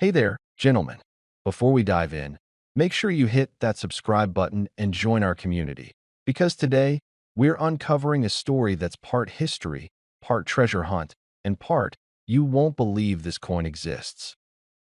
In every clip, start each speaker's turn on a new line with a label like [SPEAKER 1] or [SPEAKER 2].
[SPEAKER 1] Hey there, gentlemen. Before we dive in, make sure you hit that subscribe button and join our community. Because today, we're uncovering a story that's part history, part treasure hunt, and part you won't believe this coin exists.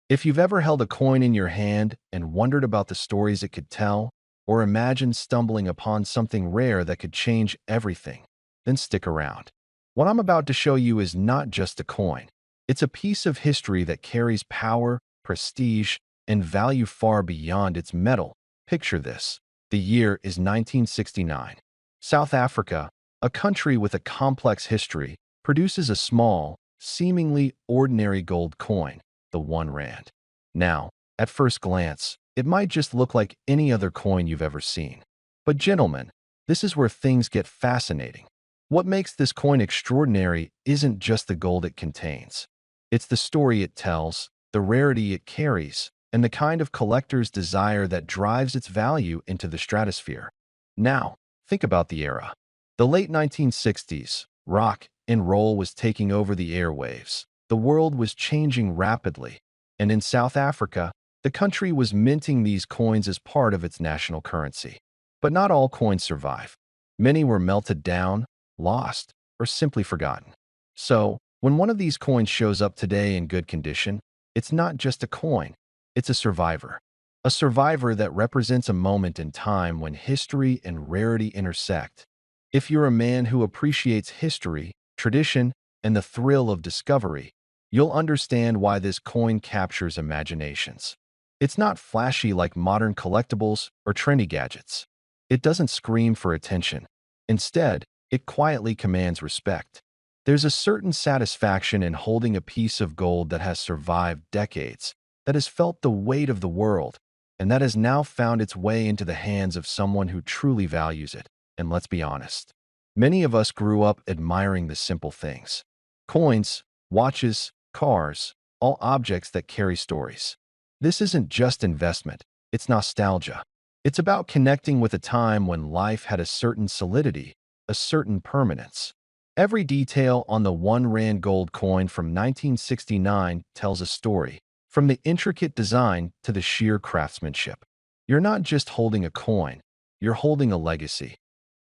[SPEAKER 1] If you've ever held a coin in your hand and wondered about the stories it could tell, or imagined stumbling upon something rare that could change everything, then stick around. What I'm about to show you is not just a coin. It's a piece of history that carries power, prestige, and value far beyond its metal. Picture this. The year is 1969. South Africa, a country with a complex history, produces a small, seemingly ordinary gold coin, the 1 rand. Now, at first glance, it might just look like any other coin you've ever seen. But gentlemen, this is where things get fascinating. What makes this coin extraordinary isn't just the gold it contains. It's the story it tells, the rarity it carries, and the kind of collector's desire that drives its value into the stratosphere. Now, think about the era. The late 1960s, rock and roll was taking over the airwaves. The world was changing rapidly, and in South Africa, the country was minting these coins as part of its national currency. But not all coins survive. Many were melted down, lost, or simply forgotten. So, when one of these coins shows up today in good condition, it's not just a coin, it's a survivor. A survivor that represents a moment in time when history and rarity intersect. If you're a man who appreciates history, tradition, and the thrill of discovery, you'll understand why this coin captures imaginations. It's not flashy like modern collectibles or trendy gadgets. It doesn't scream for attention. Instead, it quietly commands respect. There's a certain satisfaction in holding a piece of gold that has survived decades, that has felt the weight of the world, and that has now found its way into the hands of someone who truly values it. And let's be honest, many of us grew up admiring the simple things. Coins, watches, cars, all objects that carry stories. This isn't just investment, it's nostalgia. It's about connecting with a time when life had a certain solidity, a certain permanence. Every detail on the 1 rand gold coin from 1969 tells a story, from the intricate design to the sheer craftsmanship. You're not just holding a coin, you're holding a legacy.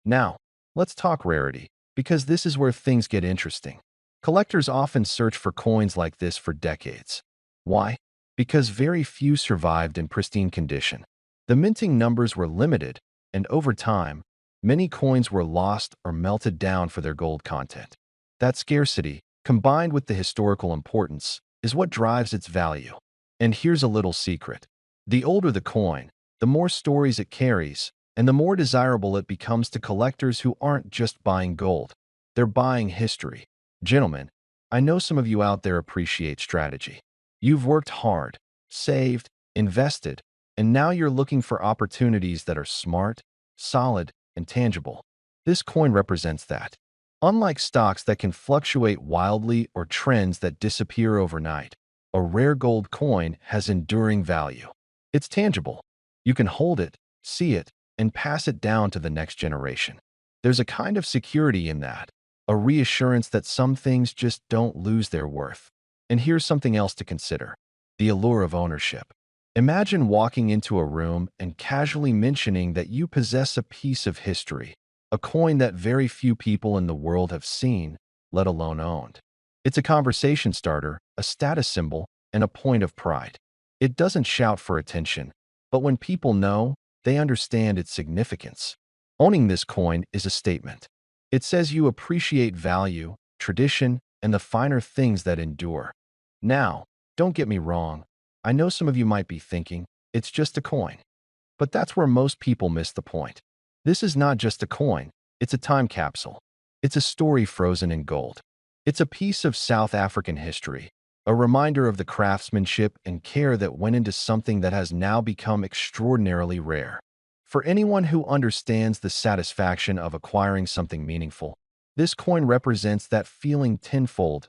[SPEAKER 1] Now, let's talk rarity, because this is where things get interesting. Collectors often search for coins like this for decades. Why? Because very few survived in pristine condition. The minting numbers were limited, and over time, many coins were lost or melted down for their gold content. That scarcity, combined with the historical importance, is what drives its value. And here's a little secret. The older the coin, the more stories it carries, and the more desirable it becomes to collectors who aren't just buying gold. They're buying history. Gentlemen, I know some of you out there appreciate strategy. You've worked hard, saved, invested, and now you're looking for opportunities that are smart, solid, and tangible. This coin represents that. Unlike stocks that can fluctuate wildly or trends that disappear overnight, a rare gold coin has enduring value. It's tangible. You can hold it, see it, and pass it down to the next generation. There's a kind of security in that, a reassurance that some things just don't lose their worth. And here's something else to consider: the allure of ownership. Imagine walking into a room and casually mentioning that you possess a piece of history, a coin that very few people in the world have seen, let alone owned. It's a conversation starter, a status symbol, and a point of pride. It doesn't shout for attention, but when people know, they understand its significance. Owning this coin is a statement. It says you appreciate value, tradition, and the finer things that endure. Now, don't get me wrong. I know some of you might be thinking, it's just a coin. But that's where most people miss the point. This is not just a coin, it's a time capsule. It's a story frozen in gold. It's a piece of South African history, a reminder of the craftsmanship and care that went into something that has now become extraordinarily rare. For anyone who understands the satisfaction of acquiring something meaningful, this coin represents that feeling tenfold.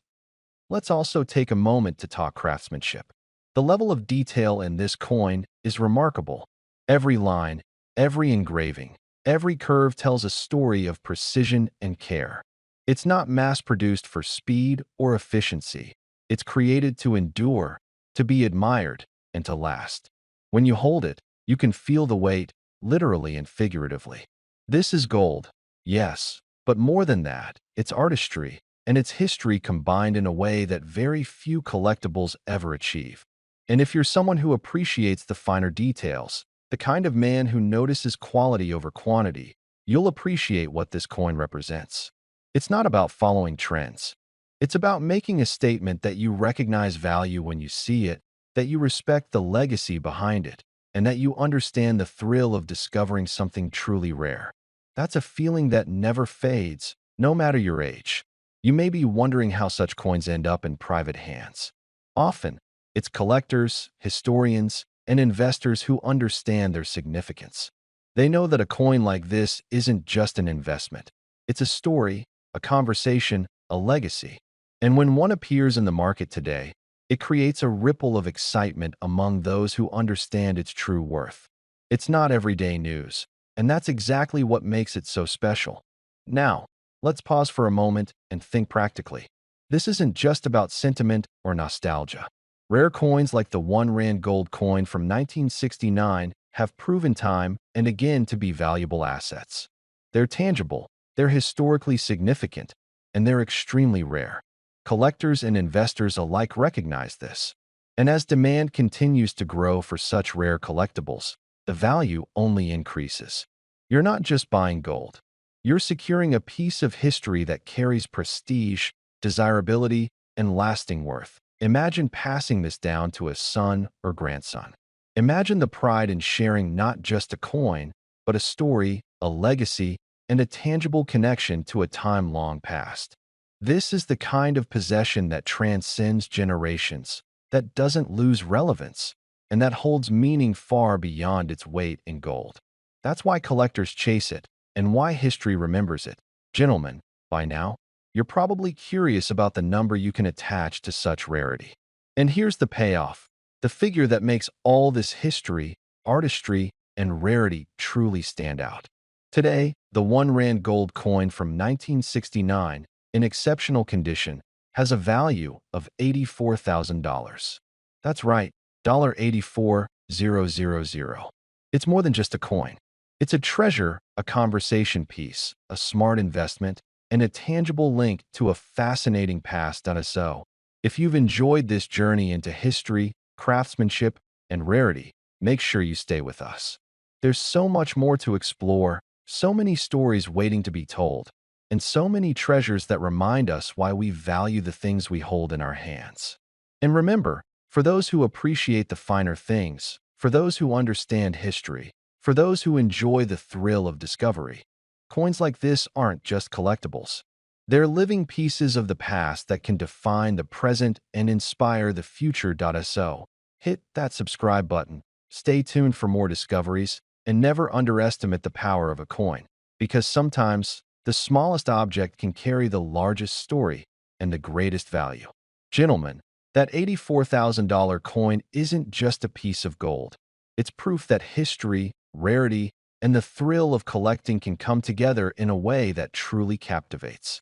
[SPEAKER 1] Let's also take a moment to talk craftsmanship. The level of detail in this coin is remarkable. Every line, every engraving, every curve tells a story of precision and care. It's not mass-produced for speed or efficiency. It's created to endure, to be admired, and to last. When you hold it, you can feel the weight, literally and figuratively. This is gold, yes, but more than that, it's artistry and its history combined in a way that very few collectibles ever achieve. And if you're someone who appreciates the finer details, the kind of man who notices quality over quantity, you'll appreciate what this coin represents. It's not about following trends. It's about making a statement that you recognize value when you see it, that you respect the legacy behind it, and that you understand the thrill of discovering something truly rare. That's a feeling that never fades, no matter your age. You may be wondering how such coins end up in private hands. Often, it's collectors, historians, and investors who understand their significance. They know that a coin like this isn't just an investment. It's a story, a conversation, a legacy. And when one appears in the market today, it creates a ripple of excitement among those who understand its true worth. It's not everyday news, and that's exactly what makes it so special. Now, let's pause for a moment and think practically. This isn't just about sentiment or nostalgia. Rare coins like the 1 Rand gold coin from 1969 have proven time and again to be valuable assets. They're tangible, they're historically significant, and they're extremely rare. Collectors and investors alike recognize this. And as demand continues to grow for such rare collectibles, the value only increases. You're not just buying gold. You're securing a piece of history that carries prestige, desirability, and lasting worth. Imagine passing this down to a son or grandson. Imagine the pride in sharing not just a coin, but a story, a legacy, and a tangible connection to a time long past. This is the kind of possession that transcends generations, that doesn't lose relevance, and that holds meaning far beyond its weight in gold. That's why collectors chase it, and why history remembers it. Gentlemen, by now, you're probably curious about the number you can attach to such rarity. And here's the payoff, the figure that makes all this history, artistry, and rarity truly stand out. Today, the 1 Rand gold coin from 1969, in exceptional condition, has a value of $84,000. That's right, $84,000. It's more than just a coin. It's a treasure, a conversation piece, a smart investment, and a tangible link to a fascinating past. So, if you've enjoyed this journey into history, craftsmanship, and rarity, make sure you stay with us. There's so much more to explore, so many stories waiting to be told, and so many treasures that remind us why we value the things we hold in our hands. And remember, for those who appreciate the finer things, for those who understand history, for those who enjoy the thrill of discovery, coins like this aren't just collectibles. They're living pieces of the past that can define the present and inspire the future. So, hit that subscribe button, stay tuned for more discoveries, and never underestimate the power of a coin, because sometimes the smallest object can carry the largest story and the greatest value. Gentlemen, that $84,000 coin isn't just a piece of gold. It's proof that history, rarity, and the thrill of collecting can come together in a way that truly captivates.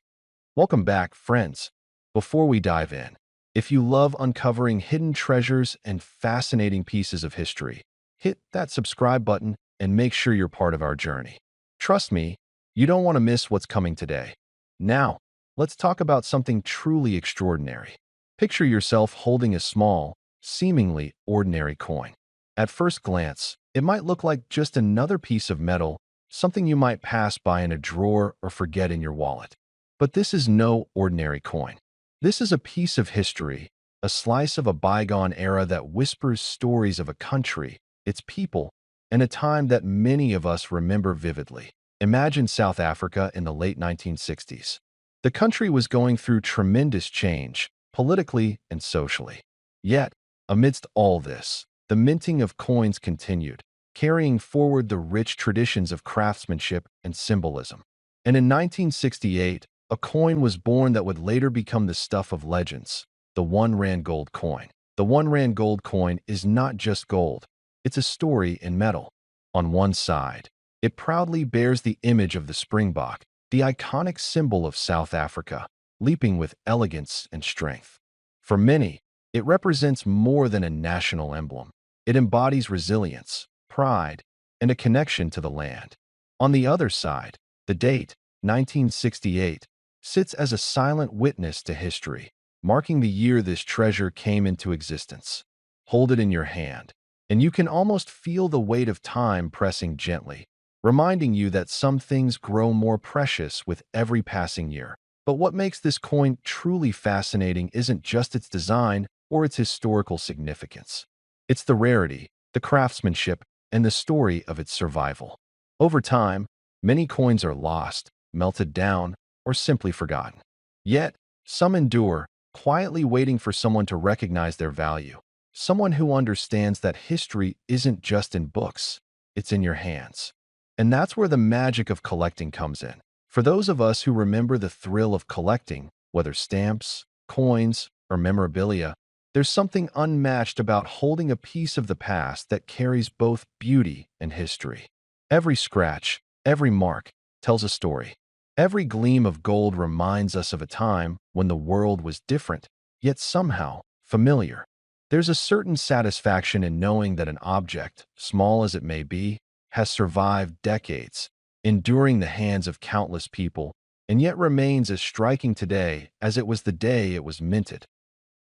[SPEAKER 1] Welcome back, friends. Before we dive in, if you love uncovering hidden treasures and fascinating pieces of history, hit that subscribe button and make sure you're part of our journey. Trust me, you don't want to miss what's coming today. Now, let's talk about something truly extraordinary. Picture yourself holding a small, seemingly ordinary coin. At first glance, it might look like just another piece of metal, something you might pass by in a drawer or forget in your wallet. But this is no ordinary coin. This is a piece of history, a slice of a bygone era that whispers stories of a country, its people, and a time that many of us remember vividly. Imagine South Africa in the late 1960s. The country was going through tremendous change, politically and socially. Yet, amidst all this, the minting of coins continued, carrying forward the rich traditions of craftsmanship and symbolism. And in 1968, a coin was born that would later become the stuff of legends, the 1 Rand gold coin. The 1 Rand gold coin is not just gold, it's a story in metal. On one side, it proudly bears the image of the springbok, the iconic symbol of South Africa, leaping with elegance and strength. For many, It represents more than a national emblem. It embodies resilience, pride, and a connection to the land. On the other side, the date, 1968, sits as a silent witness to history, marking the year this treasure came into existence. Hold it in your hand, and you can almost feel the weight of time pressing gently, reminding you that some things grow more precious with every passing year. But what makes this coin truly fascinating isn't just its design or its historical significance. It's the rarity, the craftsmanship, and the story of its survival. Over time, many coins are lost, melted down, or simply forgotten. Yet, some endure, quietly waiting for someone to recognize their value. Someone who understands that history isn't just in books, it's in your hands. And that's where the magic of collecting comes in. For those of us who remember the thrill of collecting, whether stamps, coins, or memorabilia, there's something unmatched about holding a piece of the past that carries both beauty and history. Every scratch, every mark, tells a story. Every gleam of gold reminds us of a time when the world was different, yet somehow familiar. There's a certain satisfaction in knowing that an object, small as it may be, has survived decades, enduring the hands of countless people, and yet remains as striking today as it was the day it was minted.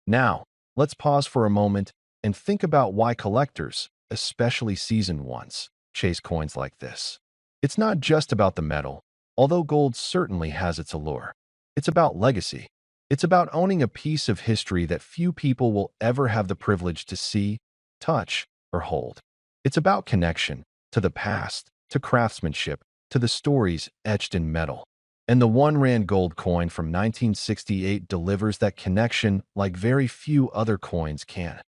[SPEAKER 1] Now, let's pause for a moment and think about why collectors, especially seasoned ones, chase coins like this. It's not just about the metal, although gold certainly has its allure. It's about legacy. It's about owning a piece of history that few people will ever have the privilege to see, touch, or hold. It's about connection to the past, to craftsmanship, to the stories etched in metal. And the 1 Rand gold coin from 1968 delivers that connection like very few other coins can.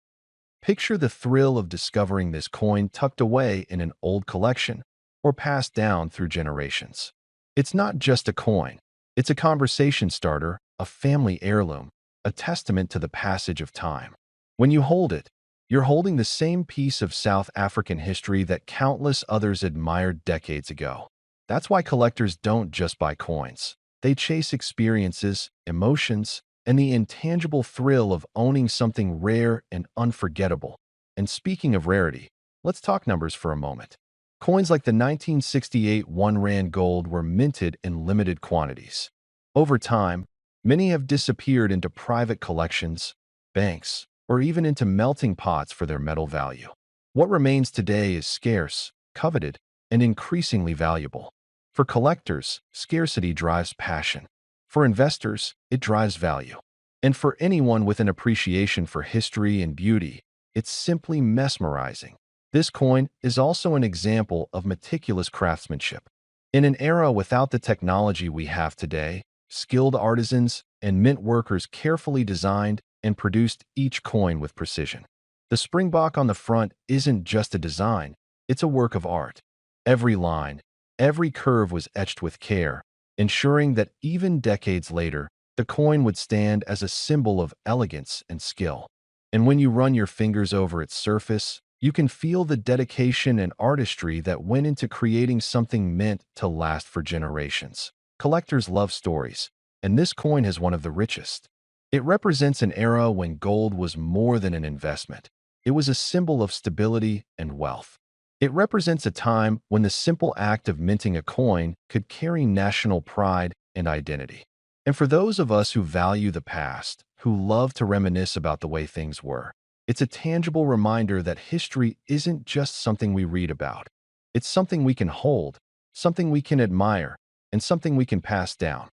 [SPEAKER 1] Picture the thrill of discovering this coin tucked away in an old collection or passed down through generations. It's not just a coin. It's a conversation starter, a family heirloom, a testament to the passage of time. When you hold it, you're holding the same piece of South African history that countless others admired decades ago. That's why collectors don't just buy coins. They chase experiences, emotions, and the intangible thrill of owning something rare and unforgettable. And speaking of rarity, let's talk numbers for a moment. Coins like the 1968 1 Rand gold were minted in limited quantities. Over time, many have disappeared into private collections, banks, or even into melting pots for their metal value. What remains today is scarce, coveted, and increasingly valuable. For collectors, scarcity drives passion. For investors, it drives value. And for anyone with an appreciation for history and beauty, it's simply mesmerizing. This coin is also an example of meticulous craftsmanship. In an era without the technology we have today, skilled artisans and mint workers carefully designed and produced each coin with precision. The springbok on the front isn't just a design, it's a work of art. Every line, every curve was etched with care, ensuring that even decades later, the coin would stand as a symbol of elegance and skill. And when you run your fingers over its surface, you can feel the dedication and artistry that went into creating something meant to last for generations. Collectors love stories, and this coin is one of the richest. It represents an era when gold was more than an investment. It was a symbol of stability and wealth. It represents a time when the simple act of minting a coin could carry national pride and identity. And for those of us who value the past, who love to reminisce about the way things were, it's a tangible reminder that history isn't just something we read about. It's something we can hold, something we can admire, and something we can pass down.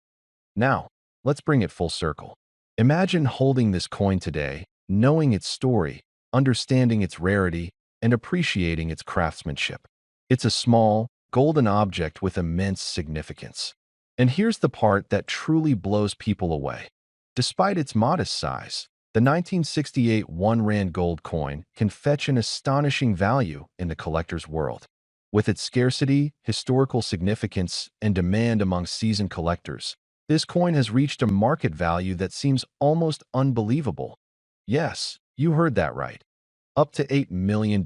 [SPEAKER 1] Now, let's bring it full circle. Imagine holding this coin today, knowing its story, understanding its rarity, and appreciating its craftsmanship. It's a small, golden object with immense significance. And here's the part that truly blows people away. Despite its modest size, the 1968 1 Rand gold coin can fetch an astonishing value in the collector's world. With its scarcity, historical significance, and demand among seasoned collectors, this coin has reached a market value that seems almost unbelievable. Yes, you heard that right. Up to $8 million.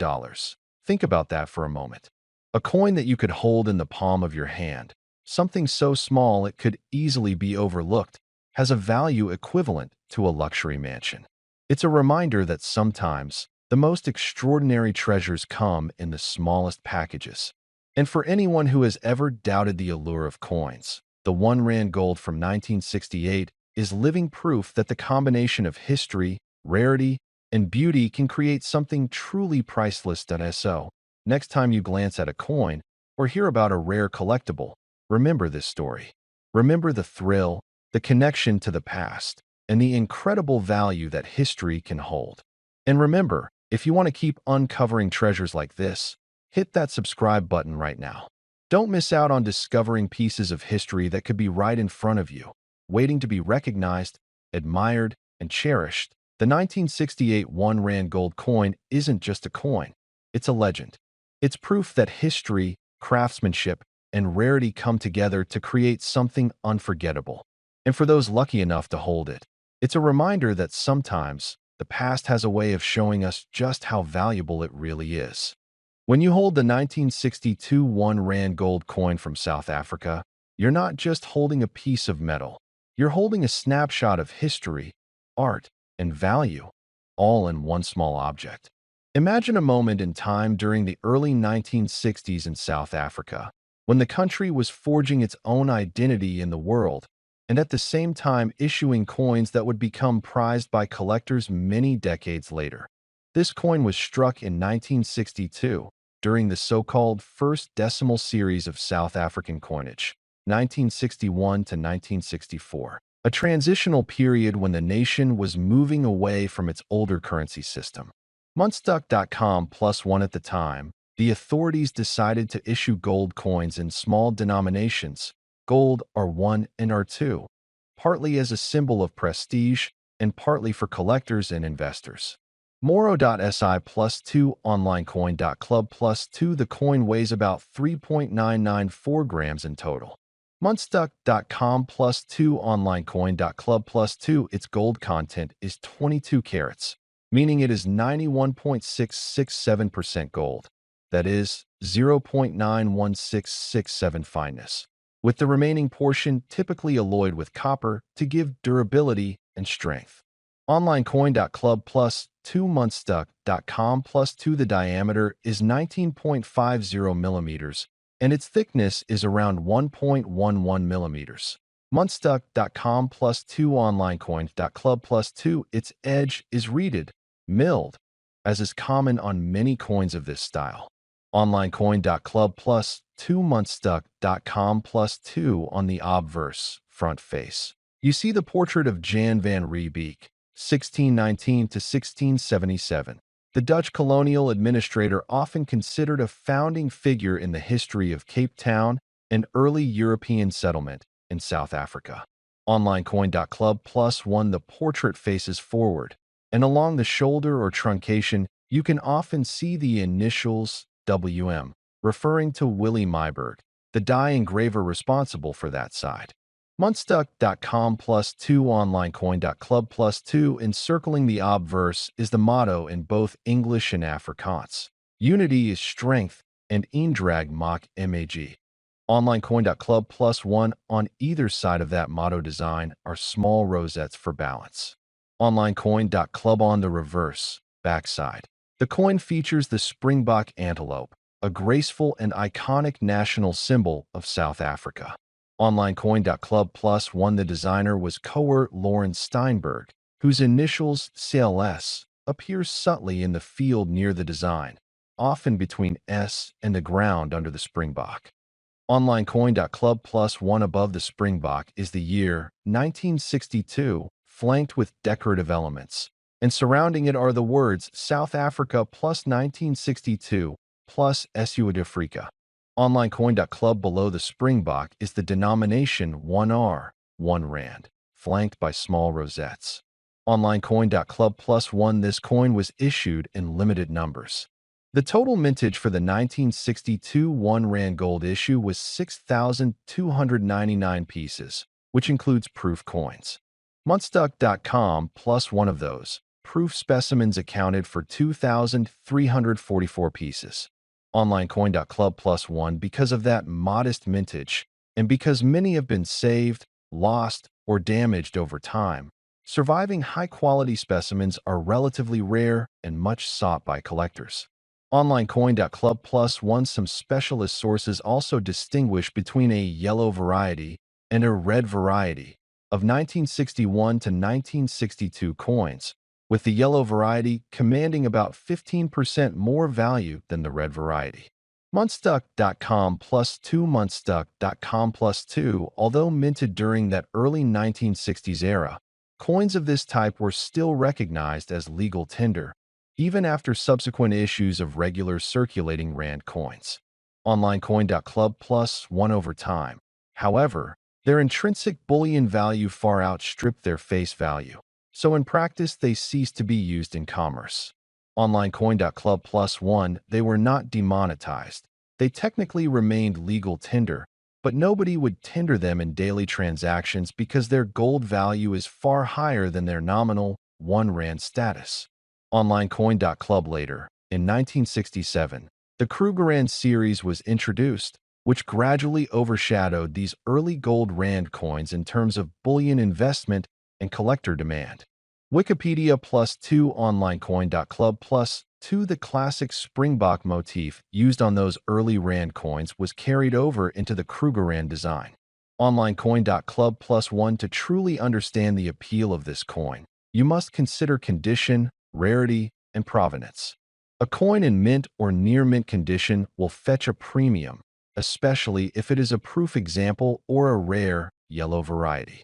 [SPEAKER 1] Think about that for a moment. A coin that you could hold in the palm of your hand, something so small it could easily be overlooked, has a value equivalent to a luxury mansion. It's a reminder that sometimes the most extraordinary treasures come in the smallest packages. And for anyone who has ever doubted the allure of coins, the 1 Rand gold from 1968 is living proof that the combination of history, rarity, and beauty can create something truly priceless. So, next time you glance at a coin or hear about a rare collectible, remember this story. Remember the thrill, the connection to the past, and the incredible value that history can hold. And remember, if you want to keep uncovering treasures like this, hit that subscribe button right now. Don't miss out on discovering pieces of history that could be right in front of you, waiting to be recognized, admired, and cherished. The 1968 1 Rand gold coin isn't just a coin, it's a legend. It's proof that history, craftsmanship, and rarity come together to create something unforgettable. And for those lucky enough to hold it, it's a reminder that sometimes the past has a way of showing us just how valuable it really is. When you hold the 1962 1 Rand gold coin from South Africa, you're not just holding a piece of metal. You're holding a snapshot of history, art, and value, all in one small object. Imagine a moment in time during the early 1960s in South Africa, when the country was forging its own identity in the world, and at the same time issuing coins that would become prized by collectors many decades later. This coin was struck in 1962 during the so-called first decimal series of South African coinage, 1961 to 1964, a transitional period when the nation was moving away from its older currency system. Munstuck.com +1 at the time, the authorities decided to issue gold coins in small denominations, gold R1 and R2, partly as a symbol of prestige and partly for collectors and investors. Moro.si +2 onlinecoin.club +2 The coin weighs about 3.994 grams in total. Munstuck.com +2 onlinecoin.club +2 Its gold content is 22 carats, meaning it is 91.667% gold. That is 0.91667 fineness, with the remaining portion typically alloyed with copper to give durability and strength. Onlinecoin.club +2 Munstuck.com +2 The diameter is 19.50 millimeters, and its thickness is around 1.11 millimeters. Munstuck.com +2 Onlinecoin.club +2 Its edge is reeded, milled, as is common on many coins of this style. Onlinecoin.club +2 Munstuck.com +2 On the obverse front face, you see the portrait of Jan van Riebeek, 1619 to 1677. The Dutch colonial administrator often considered a founding figure in the history of Cape Town and early European settlement in South Africa. Onlinecoin.club +1 The portrait faces forward, and along the shoulder or truncation, you can often see the initials WM, referring to Willie Myburgh, the die engraver responsible for that side. Munstuck.com +2 Onlinecoin.club +2 Encircling the obverse is the motto in both English and Afrikaans. Unity is strength, and Eendrag Maak Mag. Onlinecoin.club +1 On either side of that motto design are small rosettes for balance. Onlinecoin.club On the reverse, backside, the coin features the springbok antelope, a graceful and iconic national symbol of South Africa. Onlinecoin.club +1 The designer was Coer Lawrence Steinberg, whose initials CLS appears subtly in the field near the design, often between S and the ground under the springbok. Onlinecoin.club +1 Above the springbok is the year 1962, flanked with decorative elements, and surrounding it are the words South Africa +1962 +Suid-Afrika. Onlinecoin.club Below the springbok is the denomination 1R, 1 Rand, flanked by small rosettes. Onlinecoin.club +1 This coin was issued in limited numbers. The total mintage for the 1962 1 Rand gold issue was 6,299 pieces, which includes proof coins. Munstuck.com +1 of those proof specimens accounted for 2,344 pieces. Onlinecoin.club +1 Because of that modest mintage, and because many have been saved, lost, or damaged over time, Surviving high-quality specimens are relatively rare and much sought by collectors. OnlineCoin.club plus one some specialist sources also distinguish between a yellow variety and a red variety of 1961 to 1962 coins, with the yellow variety commanding about 15% more value than the red variety. Muntstuck.com plus two Muntstuck.com plus two, although minted during that early 1960s era, coins of this type were still recognized as legal tender, even after subsequent issues of regular circulating rand coins. OnlineCoin.club plus one over time. However, their intrinsic bullion value far outstripped their face value, so in practice they ceased to be used in commerce. OnlineCoin.club plus one, they were not demonetized. They technically remained legal tender, but nobody would tender them in daily transactions because their gold value is far higher than their nominal 1 rand status. OnlineCoin.club later, in 1967, the Krugerrand series was introduced, which gradually overshadowed these early gold rand coins in terms of bullion investment and collector demand. Wikipedia plus two OnlineCoin.club plus two the classic springbok motif used on those early rand coins was carried over into the Krugerrand design. OnlineCoin.club plus one to truly understand the appeal of this coin, you must consider condition, rarity, and provenance. A coin in mint or near mint condition will fetch a premium, especially if it is a proof example or a rare, yellow variety.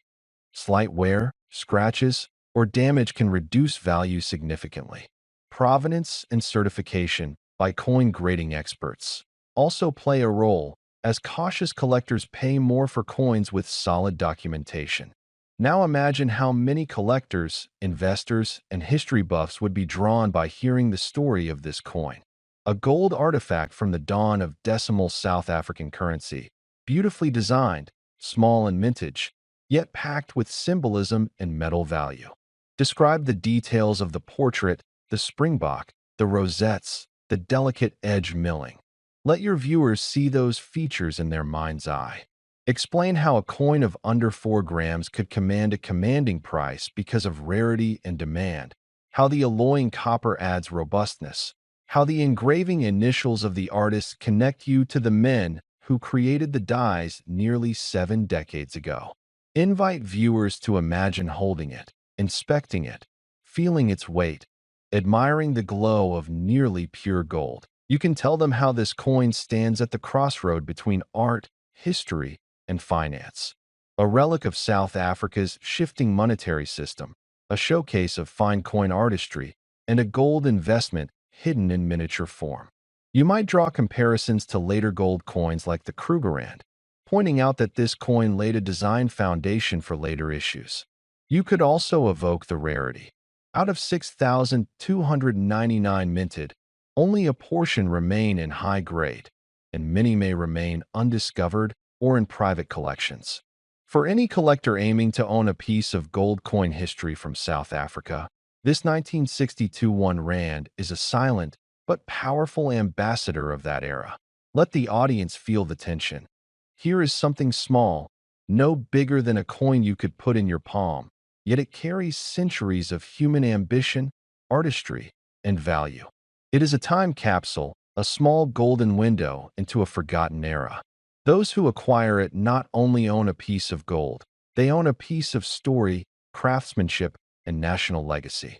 [SPEAKER 1] Slight wear, scratches, or damage can reduce value significantly. Provenance and certification by coin grading experts also play a role, as cautious collectors pay more for coins with solid documentation. Now imagine how many collectors, investors, and history buffs would be drawn by hearing the story of this coin. A gold artifact from the dawn of decimal South African currency, beautifully designed, small in mintage, yet packed with symbolism and metal value. Describe the details of the portrait, the springbok, the rosettes, the delicate edge milling. Let your viewers see those features in their mind's eye. Explain how a coin of under 4 grams could command a commanding price because of rarity and demand, how the alloying copper adds robustness, how the engraving initials of the artist connect you to the men who created the dies nearly 7 decades ago. Invite viewers to imagine holding it, inspecting it, feeling its weight, admiring the glow of nearly pure gold. You can tell them how this coin stands at the crossroad between art, history, and finance. A relic of South Africa's shifting monetary system, a showcase of fine coin artistry, and a gold investment hidden in miniature form. You might draw comparisons to later gold coins like the Krugerrand, pointing out that this coin laid a design foundation for later issues. You could also evoke the rarity. Out of 6,299 minted, only a portion remain in high grade, and many may remain undiscovered or in private collections. For any collector aiming to own a piece of gold coin history from South Africa, this 1962 1 rand is a silent but powerful ambassador of that era. Let the audience feel the tension. Here is something small, no bigger than a coin you could put in your palm, yet it carries centuries of human ambition, artistry, and value. It is a time capsule, a small golden window into a forgotten era. Those who acquire it not only own a piece of gold, they own a piece of story, craftsmanship, and national legacy.